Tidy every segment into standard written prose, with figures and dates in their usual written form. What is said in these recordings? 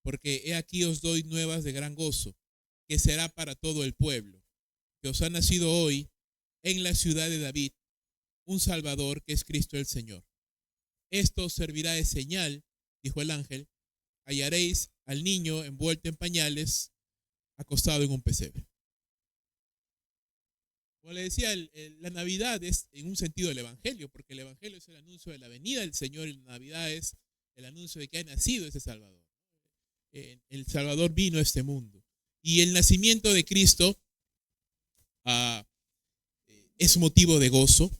porque he aquí os doy nuevas de gran gozo, que será para todo el pueblo, que os ha nacido hoy en la ciudad de David un Salvador, que es Cristo el Señor. Esto os servirá de señal, dijo el ángel, hallaréis al niño envuelto en pañales, acostado en un pesebre. Como le decía, la Navidad es en un sentido el Evangelio, porque el Evangelio es el anuncio de la venida del Señor y la Navidad es el anuncio de que ha nacido ese Salvador. El Salvador vino a este mundo. Y el nacimiento de Cristo es motivo de gozo.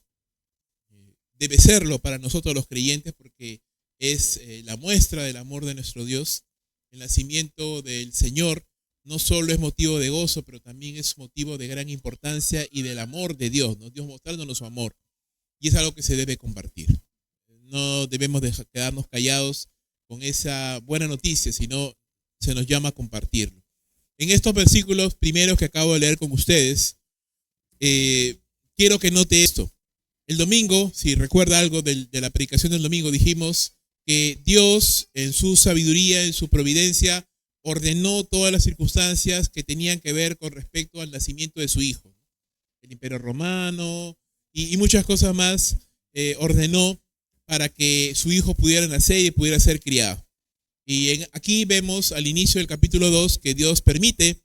Debe serlo para nosotros los creyentes porque es la muestra del amor de nuestro Dios. El nacimiento del Señor no solo es motivo de gozo, pero también es motivo de gran importancia y del amor de Dios, ¿no? Dios mostrándonos su amor. Y es algo que se debe compartir. No debemos quedarnos callados con esa buena noticia, sino se nos llama a compartirlo. En estos versículos primeros que acabo de leer con ustedes, quiero que note esto. El domingo, si recuerda algo de la predicación del domingo, dijimos que Dios en su sabiduría, en su providencia, ordenó todas las circunstancias que tenían que ver con respecto al nacimiento de su hijo. El Imperio Romano y muchas cosas más ordenó para que su hijo pudiera nacer y pudiera ser criado. Y aquí vemos al inicio del capítulo 2 que Dios permite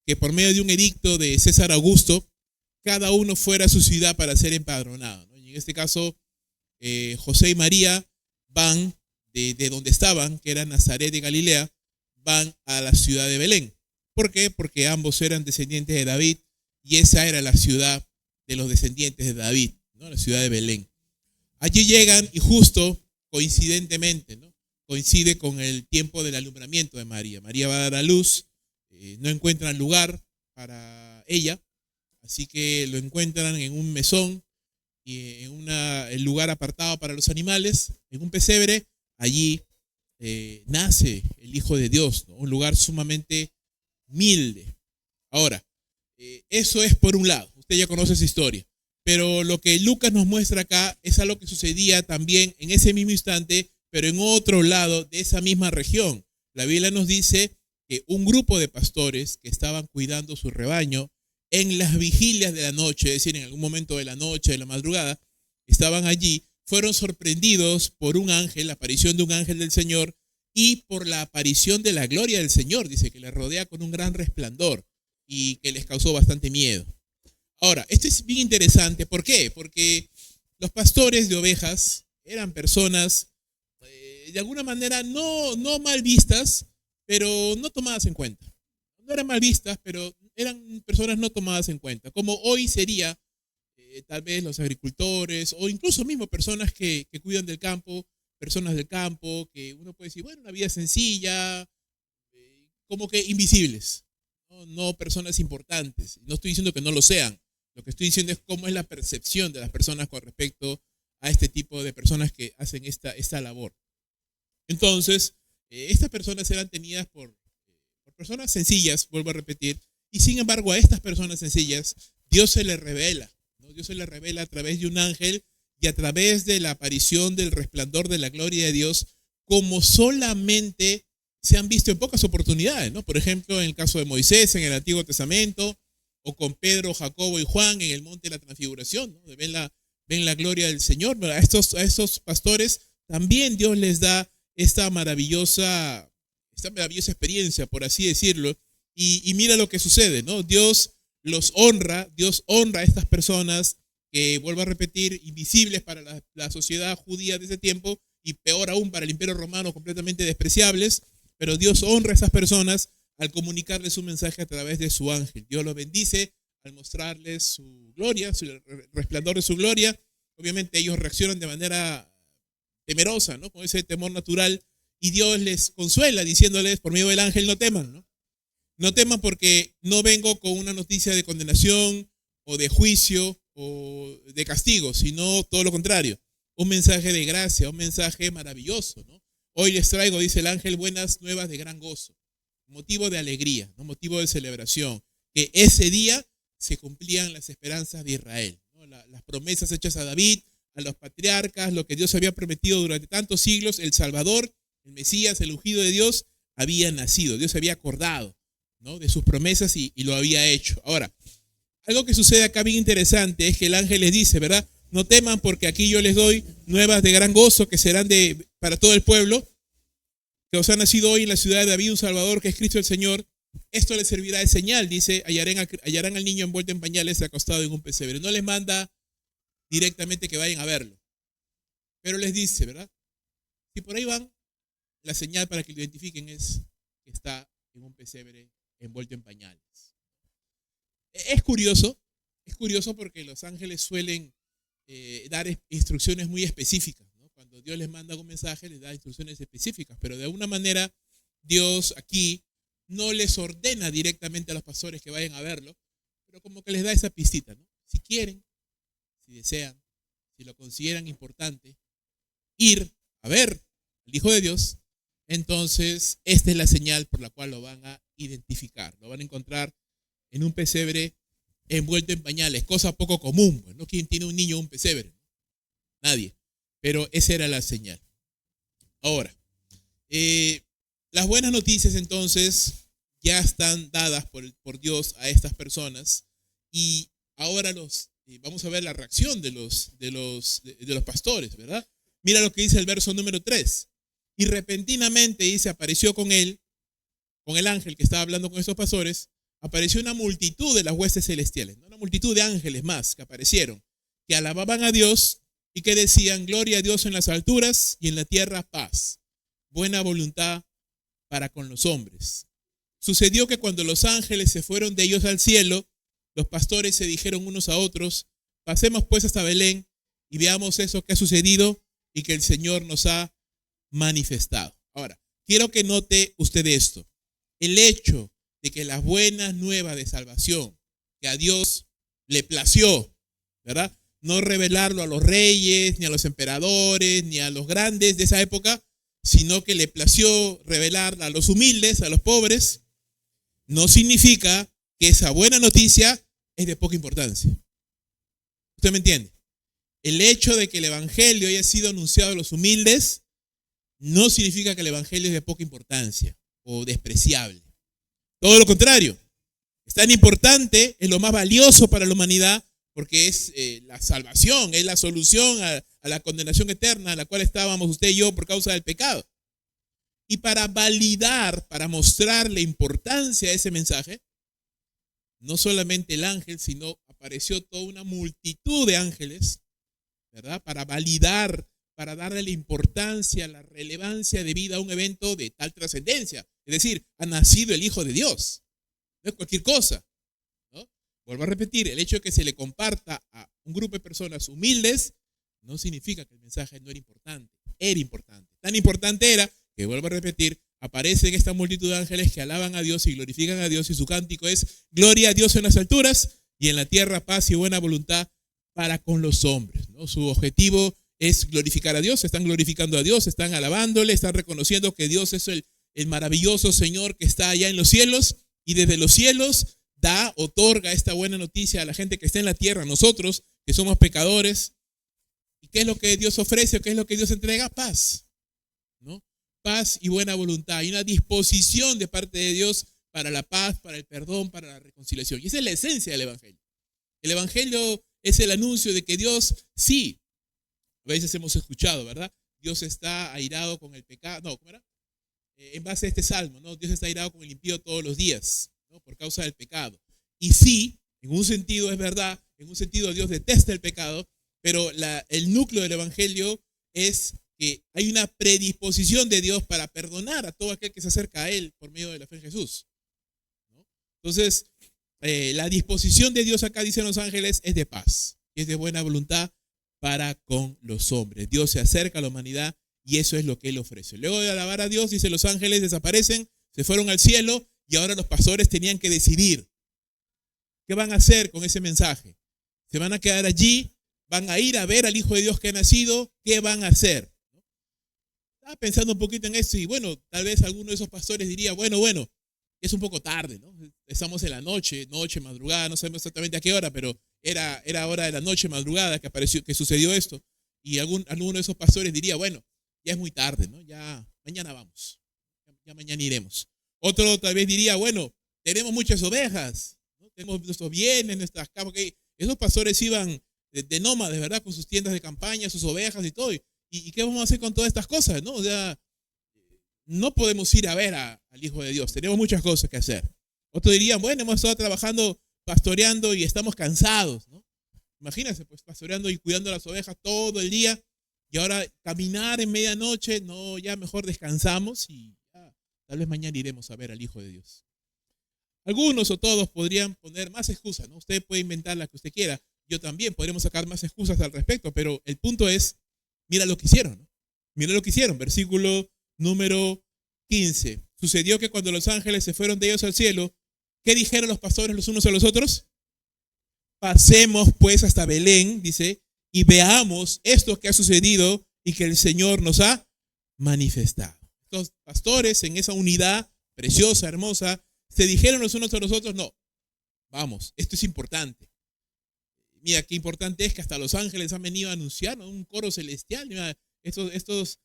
que por medio de un edicto de César Augusto, cada uno fuera a su ciudad para ser empadronado, ¿no? Y en este caso, José y María van de donde estaban, que era Nazaret de Galilea, van a la ciudad de Belén. ¿Por qué? Porque ambos eran descendientes de David y esa era la ciudad de los descendientes de David, ¿no? La ciudad de Belén. Allí llegan y justo, coincidentemente, ¿no? Coincide con el tiempo del alumbramiento de María. María va a dar a luz, no encuentran lugar para ella, así que lo encuentran en un mesón y en el lugar apartado para los animales, en un pesebre. Allí nace el Hijo de Dios, ¿no? Un lugar sumamente humilde. Ahora, eso es por un lado, usted ya conoce esa historia, pero lo que Lucas nos muestra acá es algo que sucedía también en ese mismo instante, pero en otro lado de esa misma región. La Biblia nos dice que un grupo de pastores que estaban cuidando su rebaño en las vigilias de la noche, es decir, en algún momento de la noche, de la madrugada, estaban allí, fueron sorprendidos por un ángel, la aparición de un ángel del Señor y por la aparición de la gloria del Señor, dice que les rodea con un gran resplandor y que les causó bastante miedo. Ahora, esto es bien interesante, ¿por qué? Porque los pastores de ovejas eran personas de alguna manera no mal vistas, pero no tomadas en cuenta. No eran mal vistas, pero eran personas no tomadas en cuenta, como hoy sería tal vez los agricultores o incluso mismo personas que cuidan del campo, personas del campo, que uno puede decir, bueno, una vida sencilla, como que invisibles, no personas importantes. No estoy diciendo que no lo sean, lo que estoy diciendo es cómo es la percepción de las personas con respecto a este tipo de personas que hacen esta labor. Entonces, estas personas eran tenidas por personas sencillas, vuelvo a repetir, y sin embargo a estas personas sencillas Dios se les revela, ¿no? Dios se les revela a través de un ángel y a través de la aparición del resplandor de la gloria de Dios, como solamente se han visto en pocas oportunidades, ¿no? Por ejemplo, en el caso de Moisés en el Antiguo Testamento, o con Pedro, Jacobo y Juan en el monte de la transfiguración, ¿no? Ven la gloria del Señor. A estos pastores también Dios les da esta maravillosa experiencia, por así decirlo, y mira lo que sucede, ¿no? Dios honra a estas personas que, vuelvo a repetir, invisibles para la sociedad judía de ese tiempo y peor aún para el Imperio Romano, completamente despreciables, pero Dios honra a esas personas al comunicarles un mensaje a través de su ángel. Dios los bendice al mostrarles su gloria, el resplandor de su gloria. Obviamente ellos reaccionan de manera temerosa, ¿no? Con ese temor natural, y Dios les consuela diciéndoles por medio del ángel, no teman, ¿no? No teman porque no vengo con una noticia de condenación o de juicio o de castigo, sino todo lo contrario, un mensaje de gracia, un mensaje maravilloso, ¿no? Hoy les traigo, dice el ángel, buenas nuevas de gran gozo, motivo de alegría, ¿no? Motivo de celebración, que ese día se cumplían las esperanzas de Israel, ¿no? Las promesas hechas a David, a los patriarcas, lo que Dios había prometido durante tantos siglos, el Salvador El Mesías, el ungido de Dios, había nacido. Dios se había acordado, ¿no?, de sus promesas y lo había hecho. Ahora, algo que sucede acá bien interesante es que el ángel les dice, ¿verdad? No teman porque aquí yo les doy nuevas de gran gozo que serán para todo el pueblo, que os ha nacido hoy en la ciudad de David un Salvador, que es Cristo el Señor. Esto les servirá de señal, dice, hallarán al niño envuelto en pañales acostado en un pesebre. No les manda directamente que vayan a verlo, pero les dice, ¿verdad? Si por ahí van, la señal para que lo identifiquen es que está en un pesebre envuelto en pañales. Es curioso porque los ángeles suelen dar instrucciones muy específicas, ¿no? Cuando Dios les manda un mensaje, les da instrucciones específicas, pero de alguna manera Dios aquí no les ordena directamente a los pastores que vayan a verlo, pero como que les da esa pistita, ¿no? Si quieren, si desean, si lo consideran importante, ir a ver al Hijo de Dios, entonces esta es la señal por la cual lo van a identificar. Lo van a encontrar en un pesebre envuelto en pañales, cosa poco común, ¿no? ¿Quién tiene un niño en un pesebre? Nadie. Pero esa era la señal. Ahora, las buenas noticias entonces ya están dadas por Dios a estas personas y ahora vamos a ver la reacción de los pastores, ¿verdad? Mira lo que dice el verso número 3. Y repentinamente, dice, apareció con el ángel que estaba hablando con estos pastores, apareció una multitud de las huestes celestiales, ¿no? Una multitud de ángeles más que aparecieron, que alababan a Dios y que decían, gloria a Dios en las alturas y en la tierra paz, buena voluntad para con los hombres. Sucedió que cuando los ángeles se fueron de ellos al cielo, los pastores se dijeron unos a otros, pasemos pues hasta Belén y veamos eso que ha sucedido y que el Señor nos ha manifestado. Ahora, quiero que note usted esto. El hecho de que las buenas nuevas de salvación, que a Dios le plació, ¿verdad?, no revelarlo a los reyes, ni a los emperadores, ni a los grandes de esa época, sino que le plació revelarla a los humildes, a los pobres, no significa que esa buena noticia es de poca importancia. ¿Usted me entiende? El hecho de que el evangelio haya sido anunciado a los humildes no significa que el evangelio es de poca importancia o despreciable. Todo lo contrario, es tan importante, es lo más valioso para la humanidad porque es la salvación, es la solución a la condenación eterna a la cual estábamos usted y yo por causa del pecado. Y para validar, para mostrar la importancia de ese mensaje, no solamente el ángel, sino apareció toda una multitud de ángeles, ¿verdad?, para validar, para darle la importancia, la relevancia debida a un evento de tal trascendencia. Es decir, ha nacido el Hijo de Dios. No es cualquier cosa, ¿no? Vuelvo a repetir, el hecho de que se le comparta a un grupo de personas humildes no significa que el mensaje no era importante. Era importante. Tan importante era que, vuelvo a repetir, aparecen esta multitud de ángeles que alaban a Dios y glorifican a Dios y su cántico es gloria a Dios en las alturas y en la tierra paz y buena voluntad para con los hombres, ¿no? Su objetivo es glorificar a Dios, están glorificando a Dios, están alabándole, están reconociendo que Dios es el maravilloso Señor que está allá en los cielos y desde los cielos otorga esta buena noticia a la gente que está en la tierra, nosotros que somos pecadores. ¿Y qué es lo que Dios ofrece? ¿Qué es lo que Dios entrega? Paz, ¿no? Paz y buena voluntad. Hay una disposición de parte de Dios para la paz, para el perdón, para la reconciliación. Y esa es la esencia del Evangelio. El Evangelio es el anuncio de que Dios, sí, a veces hemos escuchado, ¿verdad? Dios está airado con el pecado. No, ¿cómo era? En base a este salmo, ¿no? Dios está airado con el impío todos los días, ¿no?, por causa del pecado. Y sí, en un sentido es verdad, en un sentido Dios detesta el pecado, pero el núcleo del Evangelio es que hay una predisposición de Dios para perdonar a todo aquel que se acerca a Él por medio de la fe en Jesús, ¿no? Entonces, la disposición de Dios acá, dicen los ángeles, es de paz, es de buena voluntad para con los hombres. Dios se acerca a la humanidad y eso es lo que Él ofrece. Luego de alabar a Dios, dice, los ángeles desaparecen, se fueron al cielo y ahora los pastores tenían que decidir qué van a hacer con ese mensaje. ¿Se van a quedar allí? ¿Van a ir a ver al Hijo de Dios que ha nacido? ¿Qué van a hacer? Estaba pensando un poquito en esto y bueno, tal vez alguno de esos pastores diría, bueno, es un poco tarde, ¿no? Estamos en la noche, madrugada, no sabemos exactamente a qué hora, pero era hora de la noche, madrugada que sucedió esto. Y alguno de esos pastores diría, bueno, ya es muy tarde, ¿no? Ya mañana vamos, ya mañana iremos. Otro tal vez diría, bueno, tenemos muchas ovejas, ¿no? Tenemos nuestros bienes, nuestras camas. Esos pastores iban de nómades, ¿verdad? Con sus tiendas de campaña, sus ovejas y todo. ¿Y qué vamos a hacer con todas estas cosas, no? O sea, no podemos ir a ver al Hijo de Dios. Tenemos muchas cosas que hacer. Otros dirían, bueno, hemos estado trabajando, pastoreando y estamos cansados, ¿no? Imagínense, pues pastoreando y cuidando las ovejas todo el día y ahora caminar en medianoche, no, ya mejor descansamos y ya, tal vez mañana iremos a ver al Hijo de Dios. Algunos o todos podrían poner más excusas, ¿no? Usted puede inventar la que usted quiera. Yo también podremos sacar más excusas al respecto, pero el punto es, mira lo que hicieron, ¿no? Mira lo que hicieron. Versículo número 15. Sucedió que cuando los ángeles se fueron de ellos al cielo, ¿qué dijeron los pastores los unos a los otros? Pasemos pues hasta Belén, dice, y veamos esto que ha sucedido y que el Señor nos ha manifestado. Los pastores en esa unidad preciosa, hermosa, se dijeron los unos a los otros, no, vamos, esto es importante. Mira qué importante es que hasta los ángeles han venido a anunciar, ¿no? Un coro celestial. Mira, estos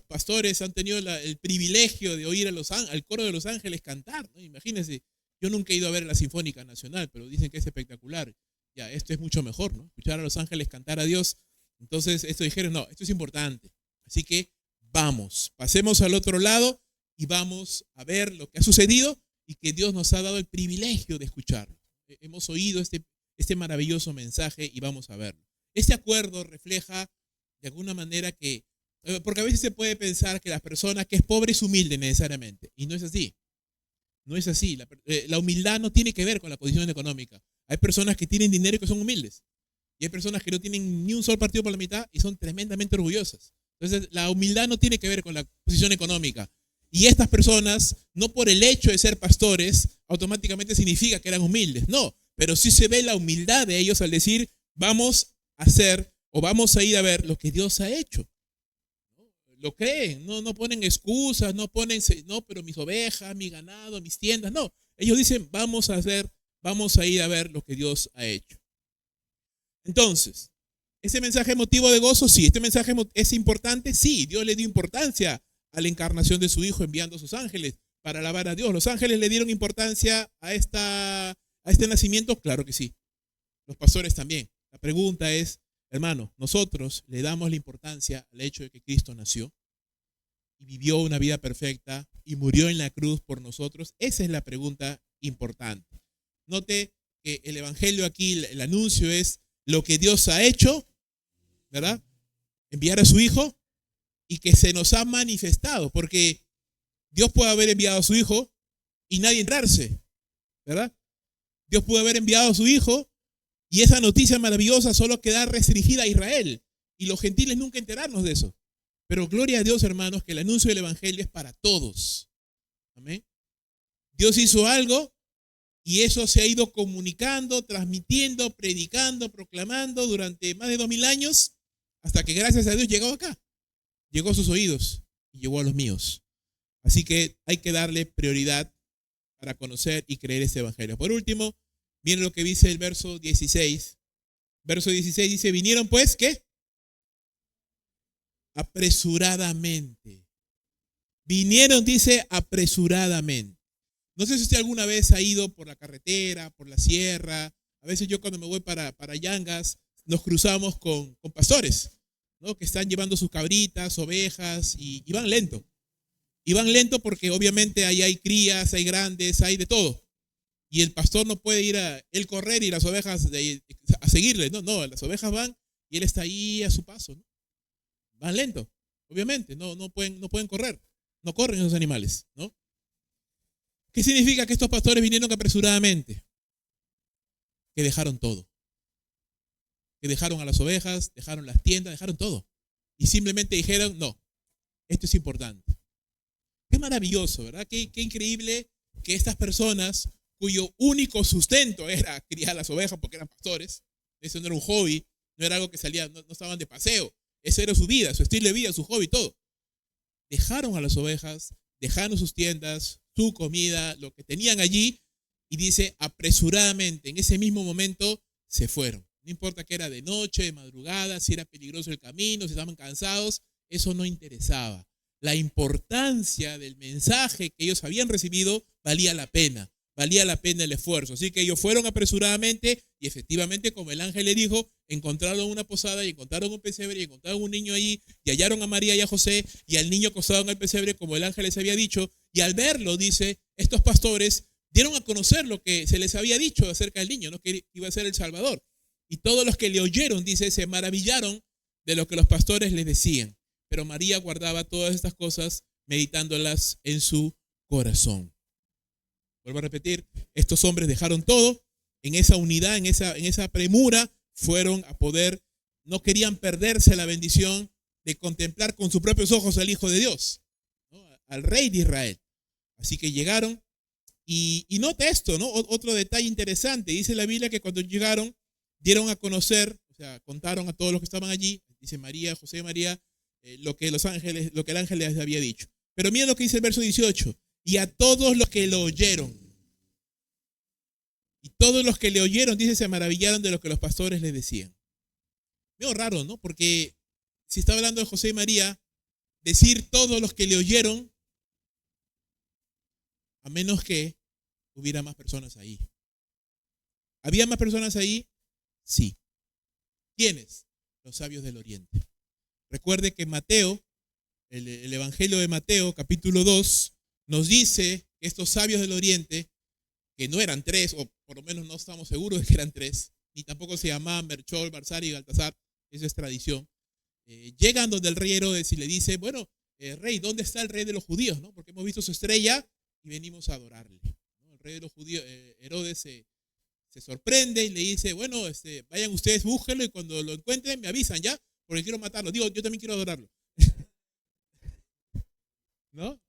pastores han tenido el privilegio de oír al coro de los ángeles cantar, ¿no? Imagínense, yo nunca he ido a ver la Sinfónica Nacional, pero dicen que es espectacular. Ya, esto es mucho mejor, ¿no? Escuchar a los ángeles cantar a Dios. Entonces, esto dijeron, no, esto es importante. Así que vamos, pasemos al otro lado y vamos a ver lo que ha sucedido y que Dios nos ha dado el privilegio de escucharlo. Hemos oído este maravilloso mensaje y vamos a verlo. Este acuerdo refleja de alguna manera que, porque a veces se puede pensar que la persona que es pobre es humilde necesariamente, y no es así. No es así. La humildad no tiene que ver con la posición económica. Hay personas que tienen dinero y que son humildes. Y hay personas que no tienen ni un solo partido por la mitad y son tremendamente orgullosas. Entonces, la humildad no tiene que ver con la posición económica. Y estas personas, no por el hecho de ser pastores, automáticamente significa que eran humildes. No, pero sí se ve la humildad de ellos al decir, vamos a hacer o vamos a ir a ver lo que Dios ha hecho. Lo creen, no ponen excusas, no ponen, no, pero mis ovejas, mi ganado, mis tiendas, no. Ellos dicen, vamos a ir a ver lo que Dios ha hecho. Entonces, ¿ese mensaje es motivo de gozo? Sí. ¿Este mensaje es importante? Sí. Dios le dio importancia a la encarnación de su Hijo enviando a sus ángeles para alabar a Dios. ¿Los ángeles le dieron importancia a este nacimiento? Claro que sí. Los pastores también. La pregunta es, hermano, ¿nosotros le damos la importancia al hecho de que Cristo nació y vivió una vida perfecta y murió en la cruz por nosotros? Esa es la pregunta importante. Note que el evangelio aquí, el anuncio es lo que Dios ha hecho, ¿verdad? Enviar a su Hijo y que se nos ha manifestado, porque Dios puede haber enviado a su Hijo y nadie entrarse, ¿verdad? Dios puede haber enviado a su Hijo y esa noticia maravillosa solo queda restringida a Israel y los gentiles nunca enterarnos de eso. Pero gloria a Dios, hermanos, que el anuncio del evangelio es para todos. Amén. Dios hizo algo y eso se ha ido comunicando, transmitiendo, predicando, proclamando durante más de 2000 años, hasta que gracias a Dios llegó acá. Llegó a sus oídos y llegó a los míos. Así que hay que darle prioridad para conocer y creer este evangelio. Por último, miren lo que dice el verso 16. Verso 16 dice, vinieron pues, ¿qué? Apresuradamente. Vinieron, dice, apresuradamente. No sé si usted alguna vez ha ido por la carretera, por la sierra. A veces yo cuando me voy para Yangas, nos cruzamos con pastores, ¿no? Que están llevando sus cabritas, ovejas y van lento. Y van lento porque obviamente ahí hay crías, hay grandes, hay de todo. Y el pastor no puede ir a él correr y las ovejas a seguirle. No, las ovejas van y él está ahí a su paso, ¿no? Van lento, obviamente, no pueden correr. No corren esos animales, ¿no? ¿Qué significa que estos pastores vinieron apresuradamente? Que dejaron todo. Que dejaron a las ovejas, dejaron las tiendas, dejaron todo. Y simplemente dijeron, no, esto es importante. Qué maravilloso, ¿verdad? Qué increíble que estas personas cuyo único sustento era criar las ovejas porque eran pastores, eso no era un hobby, no era algo que salía, no estaban de paseo, eso era su vida, su estilo de vida, su hobby, todo. Dejaron a las ovejas, dejaron sus tiendas, su comida, lo que tenían allí, y dice apresuradamente, en ese mismo momento se fueron. No importa que era de noche, de madrugada, si era peligroso el camino, si estaban cansados, eso no interesaba. La importancia del mensaje que ellos habían recibido valía la pena el esfuerzo. Así que ellos fueron apresuradamente y efectivamente, como el ángel le dijo, encontraron una posada y encontraron un pesebre y encontraron un niño ahí y hallaron a María y a José y al niño acostado en el pesebre como el ángel les había dicho, y al verlo, dice, estos pastores dieron a conocer lo que se les había dicho acerca del niño, ¿no? Que iba a ser el Salvador. Y todos los que le oyeron, dice, se maravillaron de lo que los pastores les decían. Pero María guardaba todas estas cosas, meditándolas en su corazón. Vuelvo a repetir, estos hombres dejaron todo en esa unidad, en esa premura, fueron a poder, no querían perderse la bendición de contemplar con sus propios ojos al Hijo de Dios, ¿no? Al Rey de Israel. Así que llegaron y nota esto, ¿no? Otro detalle interesante, dice la Biblia que cuando llegaron, dieron a conocer, o sea, contaron a todos los que estaban allí, dice María, José y María, lo que el ángel les había dicho. Pero miren lo que dice el verso 18. Y a todos los que lo oyeron. Y todos los que le oyeron, dice, se maravillaron de lo que los pastores les decían. Medio raro, ¿no? Porque si está hablando de José y María, decir todos los que le oyeron, a menos que hubiera más personas ahí. ¿Había más personas ahí? Sí. ¿Quiénes? Los sabios del Oriente. Recuerde que Mateo, el Evangelio de Mateo, capítulo 2, nos dice que estos sabios del Oriente, que no eran tres, o por lo menos no estamos seguros de que eran tres, ni tampoco se llamaban Melchor, Baltasar y Baltasar, eso es tradición, llegan donde el rey Herodes y le dice, bueno, rey, ¿dónde está el rey de los judíos? ¿No? Porque hemos visto su estrella y venimos a adorarle. ¿No? El rey de los judíos, Herodes, se sorprende y le dice, bueno, vayan ustedes, búsquenlo y cuando lo encuentren me avisan ya, porque quiero matarlo. Digo, yo también quiero adorarlo. ¿No?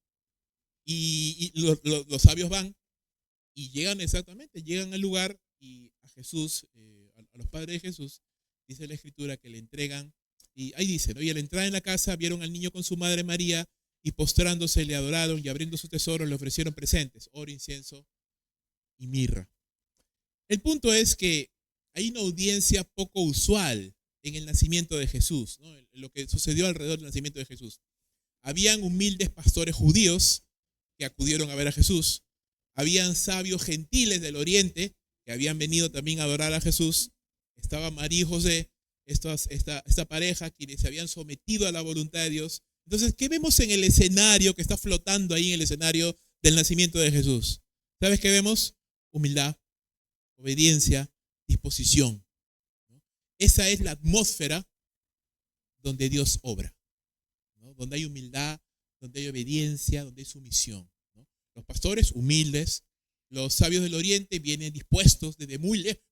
Y los sabios van y llegan al lugar y a Jesús, a los padres de Jesús, dice la Escritura que le entregan, y ahí dice, ¿no? Y al entrar en la casa vieron al niño con su madre María y postrándose le adoraron y abriendo su tesoro le ofrecieron presentes, oro, incienso y mirra. El punto es que hay una audiencia poco usual en el nacimiento de Jesús, ¿no? Lo que sucedió alrededor del nacimiento de Jesús. Habían humildes pastores judíos que acudieron a ver a Jesús. Habían sabios gentiles del Oriente que habían venido también a adorar a Jesús. Estaba María y José, esta pareja, quienes se habían sometido a la voluntad de Dios. Entonces, ¿qué vemos en el escenario que está flotando ahí en el escenario del nacimiento de Jesús? ¿Sabes qué vemos? Humildad, obediencia, disposición. Esa es la atmósfera donde Dios obra, ¿no? Donde hay humildad, donde hay obediencia, donde hay sumisión, ¿no? Los pastores humildes, los sabios del Oriente vienen dispuestos desde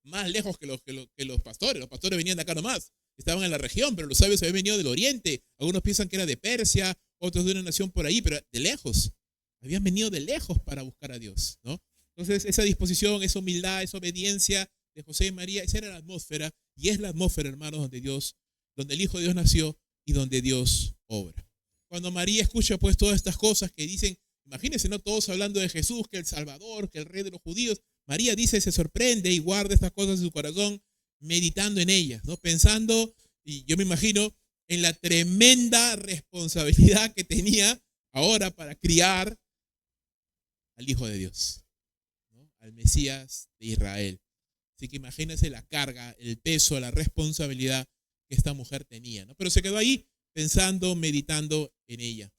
más lejos que los pastores. Los pastores venían de acá nomás, estaban en la región, pero los sabios habían venido del Oriente. Algunos piensan que era de Persia, otros de una nación por ahí, pero de lejos. Habían venido de lejos para buscar a Dios, ¿no? Entonces, esa disposición, esa humildad, esa obediencia de José y María, esa era la atmósfera, y es la atmósfera, hermanos, donde el Hijo de Dios nació y donde Dios obra. Cuando María escucha pues todas estas cosas que dicen, imagínense, ¿no? Todos hablando de Jesús, que el Salvador, que el Rey de los judíos, María dice, se sorprende y guarda estas cosas en su corazón, meditando en ellas, ¿no? Pensando, y yo me imagino, en la tremenda responsabilidad que tenía ahora para criar al Hijo de Dios, ¿no? Al Mesías de Israel. Así que imagínense la carga, el peso, la responsabilidad que esta mujer tenía, ¿no? Pero se quedó ahí pensando, meditando en ella.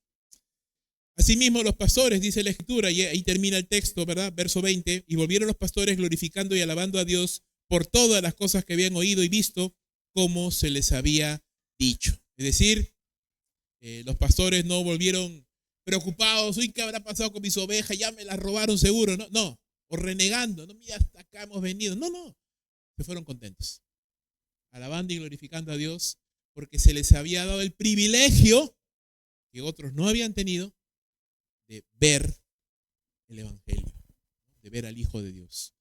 Asimismo los pastores, dice la Escritura, y ahí termina el texto, ¿verdad? Verso 20, y volvieron los pastores glorificando y alabando a Dios por todas las cosas que habían oído y visto, como se les había dicho. Es decir, los pastores no volvieron preocupados, uy, ¿qué habrá pasado con mis ovejas? Ya me las robaron seguro, ¿no? No, o renegando, no, mira, hasta acá hemos venido. No, se fueron contentos, alabando y glorificando a Dios, porque se les había dado el privilegio que otros no habían tenido de ver el Evangelio, de ver al Hijo de Dios.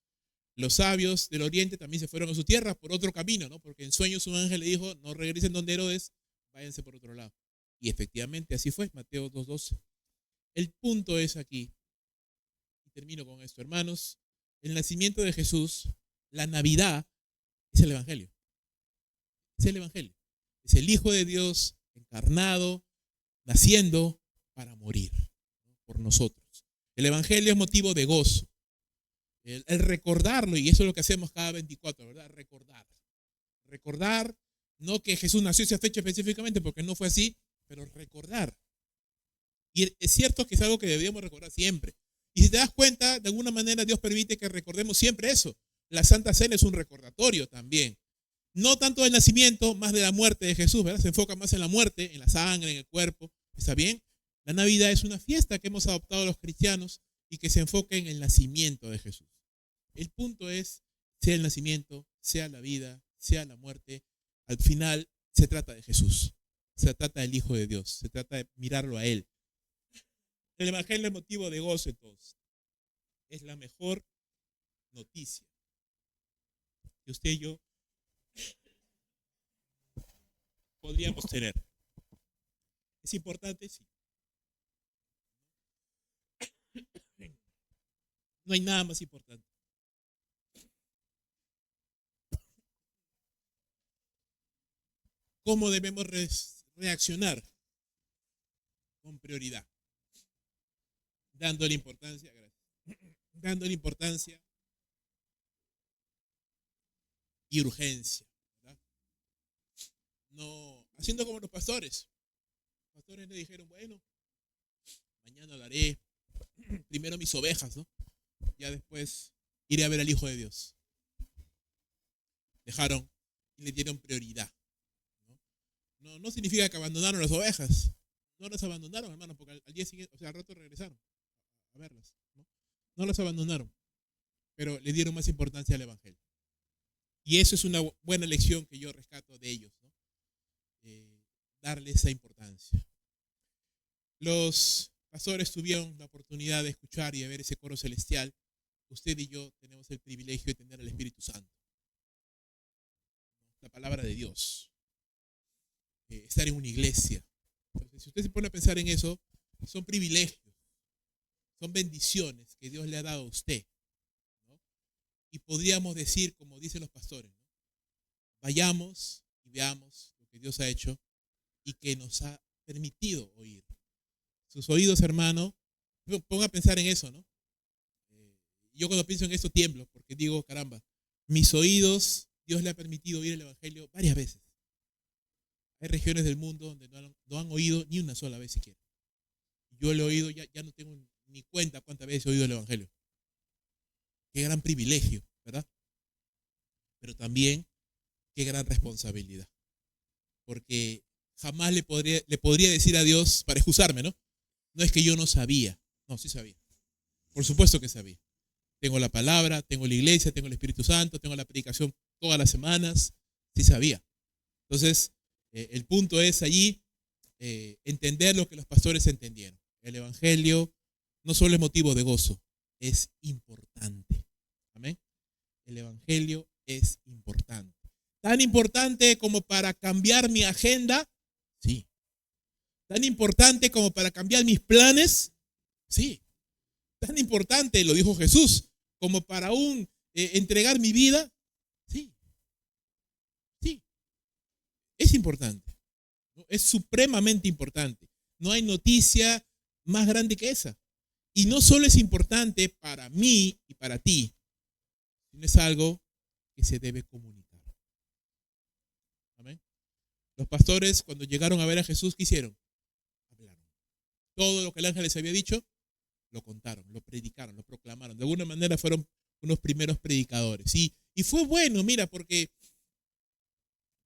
Los sabios del Oriente también se fueron a su tierra por otro camino, ¿no? Porque en sueños un ángel le dijo, no regresen donde Herodes, váyanse por otro lado. Y efectivamente así fue, Mateo 2:12. El punto es aquí, y termino con esto, hermanos, el nacimiento de Jesús, la Navidad, es el Evangelio. Es el Evangelio. Es el Hijo de Dios encarnado, naciendo para morir, ¿no?, por nosotros. El Evangelio es motivo de gozo. El recordarlo, y eso es lo que hacemos cada 24, ¿verdad? Recordar. Recordar, no que Jesús nació esa fecha específicamente, porque no fue así, pero recordar. Y es cierto que es algo que deberíamos recordar siempre. Y si te das cuenta, de alguna manera Dios permite que recordemos siempre eso. La Santa Cena es un recordatorio también. No tanto del nacimiento, más de la muerte de Jesús, ¿verdad? Se enfoca más en la muerte, en la sangre, en el cuerpo. ¿Está bien? La Navidad es una fiesta que hemos adoptado los cristianos y que se enfoca en el nacimiento de Jesús. El punto es, sea el nacimiento, sea la vida, sea la muerte, al final se trata de Jesús. Se trata del Hijo de Dios. Se trata de mirarlo a Él. El Evangelio es motivo de gozo, entonces. Es la mejor noticia que usted y yo podríamos tener. ¿Es importante? Sí. No hay nada más importante. ¿Cómo debemos reaccionar? Con prioridad. Dándole importancia, gracias. Dándole importancia y urgencia, ¿verdad? No, haciendo como los pastores. Los pastores le dijeron, bueno, mañana lo haré. Primero mis ovejas, ¿no? Ya después iré a ver al Hijo de Dios. Dejaron y le dieron prioridad. No significa que abandonaron las ovejas. No las abandonaron, hermano, porque al día siguiente, o sea, al rato regresaron a verlas. No las abandonaron, pero le dieron más importancia al Evangelio. Y eso es una buena lección que yo rescato de ellos, ¿no? Darle esa importancia. Los pastores tuvieron la oportunidad de escuchar y de ver ese coro celestial. Usted y yo tenemos el privilegio de tener al Espíritu Santo, la palabra de Dios, estar en una iglesia. Entonces, si usted se pone a pensar en eso, son privilegios, son bendiciones que Dios le ha dado a usted, ¿no? Y podríamos decir, como dicen los pastores, ¿no?, vayamos y veamos lo que Dios ha hecho y que nos ha permitido oír. Sus oídos, hermano, ponga a pensar en eso, ¿no? Yo cuando pienso en esto tiemblo, porque digo, caramba, mis oídos, Dios le ha permitido oír el Evangelio varias veces. Hay regiones del mundo donde no han oído ni una sola vez siquiera. Yo lo he oído, ya no tengo ni cuenta cuántas veces he oído el Evangelio. Qué gran privilegio, ¿verdad? Pero también qué gran responsabilidad. Porque jamás le podría decir a Dios para excusarme, ¿no? No es que yo no sabía. No, sí sabía. Por supuesto que sabía. Tengo la palabra, tengo la iglesia, tengo el Espíritu Santo, tengo la predicación todas las semanas. Sí sabía. Entonces, el punto es allí entender lo que los pastores entendieron. El Evangelio no solo es motivo de gozo, es importante. Amén. El Evangelio es importante. Tan importante como para cambiar mi agenda, sí. Tan importante como para cambiar mis planes, sí. Tan importante, lo dijo Jesús, como para entregar mi vida, sí. Sí. Es importante. ¿No? Es supremamente importante. No hay noticia más grande que esa. Y no solo es importante para mí y para ti, sino es algo que se debe comunicar. Amén. Los pastores, cuando llegaron a ver a Jesús, ¿qué hicieron? Hablaron. Todo lo que el ángel les había dicho, lo contaron, lo predicaron, lo proclamaron. De alguna manera fueron unos primeros predicadores. Y fue bueno, mira, porque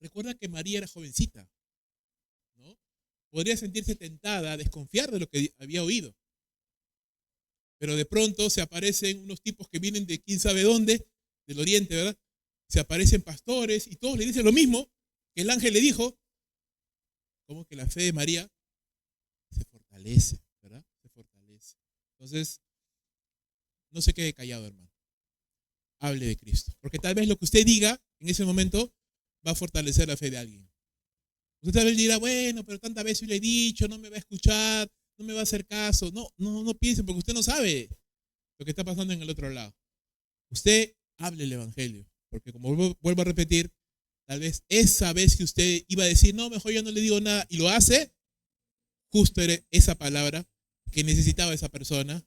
recuerda que María era jovencita, ¿no? Podría sentirse tentada a desconfiar de lo que había oído. Pero de pronto se aparecen unos tipos que vienen de quién sabe dónde, del oriente, ¿verdad? Se aparecen pastores y todos le dicen lo mismo que el ángel le dijo. Como que la fe de María se fortalece, ¿verdad? Se fortalece. Entonces, no se quede callado, hermano. Hable de Cristo. Porque tal vez lo que usted diga en ese momento va a fortalecer la fe de alguien. Usted tal vez dirá, bueno, pero tantas veces yo le he dicho, no me va a escuchar, no me va a hacer caso. No piense, porque usted no sabe lo que está pasando en el otro lado. Usted hable el Evangelio. Porque como vuelvo a repetir, tal vez esa vez que usted iba a decir, no, mejor yo no le digo nada, y lo hace, justo era esa palabra que necesitaba esa persona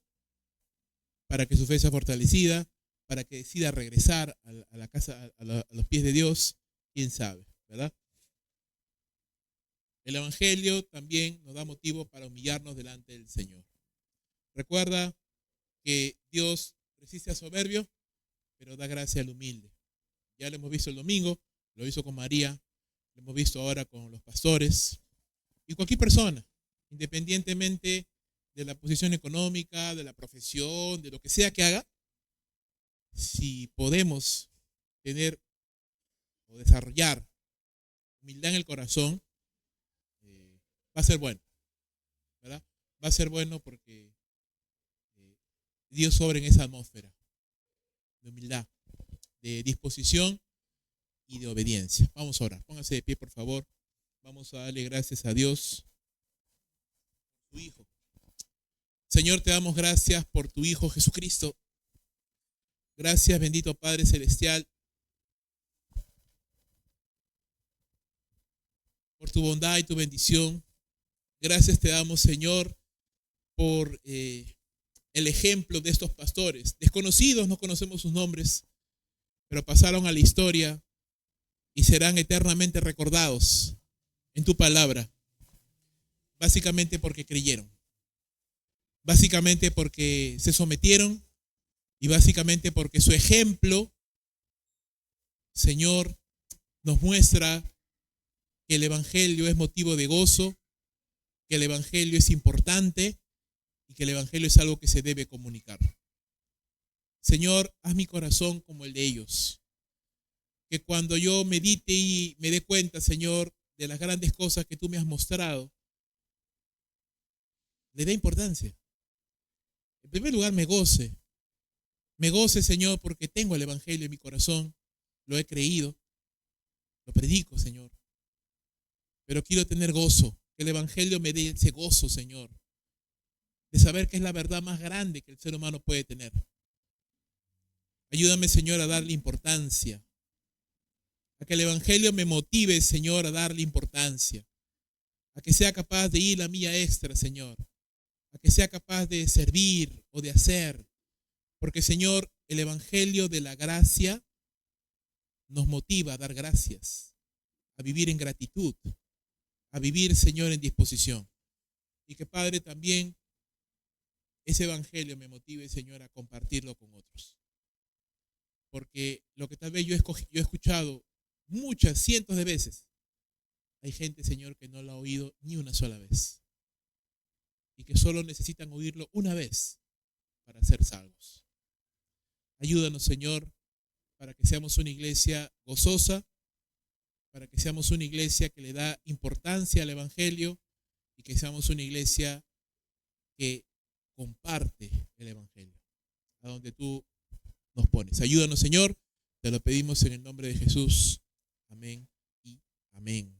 para que su fe sea fortalecida, para que decida regresar a la casa, a los pies de Dios, quién sabe, ¿verdad? El Evangelio también nos da motivo para humillarnos delante del Señor. Recuerda que Dios resiste al soberbio, pero da gracia al humilde. Ya lo hemos visto el domingo, lo hizo con María, lo hemos visto ahora con los pastores y cualquier persona, independientemente de la posición económica, de la profesión, de lo que sea que haga, si podemos tener o desarrollar humildad en el corazón, va a ser bueno, ¿verdad? Va a ser bueno porque Dios obra en esa atmósfera de humildad, de disposición y de obediencia. Vamos a orar. Póngase de pie, por favor. Vamos a darle gracias a Dios, tu Hijo. Señor, te damos gracias por tu Hijo Jesucristo. Gracias, bendito Padre Celestial, por tu bondad y tu bendición. Gracias te damos, Señor, por el ejemplo de estos pastores. Desconocidos, no conocemos sus nombres, pero pasaron a la historia y serán eternamente recordados en tu palabra. Básicamente porque creyeron. Básicamente porque se sometieron y básicamente porque su ejemplo, Señor, nos muestra que el Evangelio es motivo de gozo, que el Evangelio es importante y que el Evangelio es algo que se debe comunicar. Señor, haz mi corazón como el de ellos. Que cuando yo medite y me dé cuenta, Señor, de las grandes cosas que tú me has mostrado, le dé importancia. En primer lugar, me goce. Me goce, Señor, porque tengo el Evangelio en mi corazón. Lo he creído. Lo predico, Señor. Pero quiero tener gozo. Que el Evangelio me dé ese gozo, Señor. De saber que es la verdad más grande que el ser humano puede tener. Ayúdame, Señor, a darle importancia. A que el Evangelio me motive, Señor, a darle importancia. A que sea capaz de ir la milla extra, Señor. A que sea capaz de servir o de hacer. Porque, Señor, el Evangelio de la gracia nos motiva a dar gracias, a vivir en gratitud, a vivir, Señor, en disposición. Y que, Padre, también ese Evangelio me motive, Señor, a compartirlo con otros. Porque lo que tal vez yo he escuchado muchas, cientos de veces, hay gente, Señor, que no lo ha oído ni una sola vez. Y que solo necesitan oírlo una vez para ser salvos. Ayúdanos, Señor, para que seamos una iglesia gozosa, para que seamos una iglesia que le da importancia al Evangelio y que seamos una iglesia que comparte el Evangelio, a donde tú nos pones. Ayúdanos, Señor, te lo pedimos en el nombre de Jesús. Amén y amén.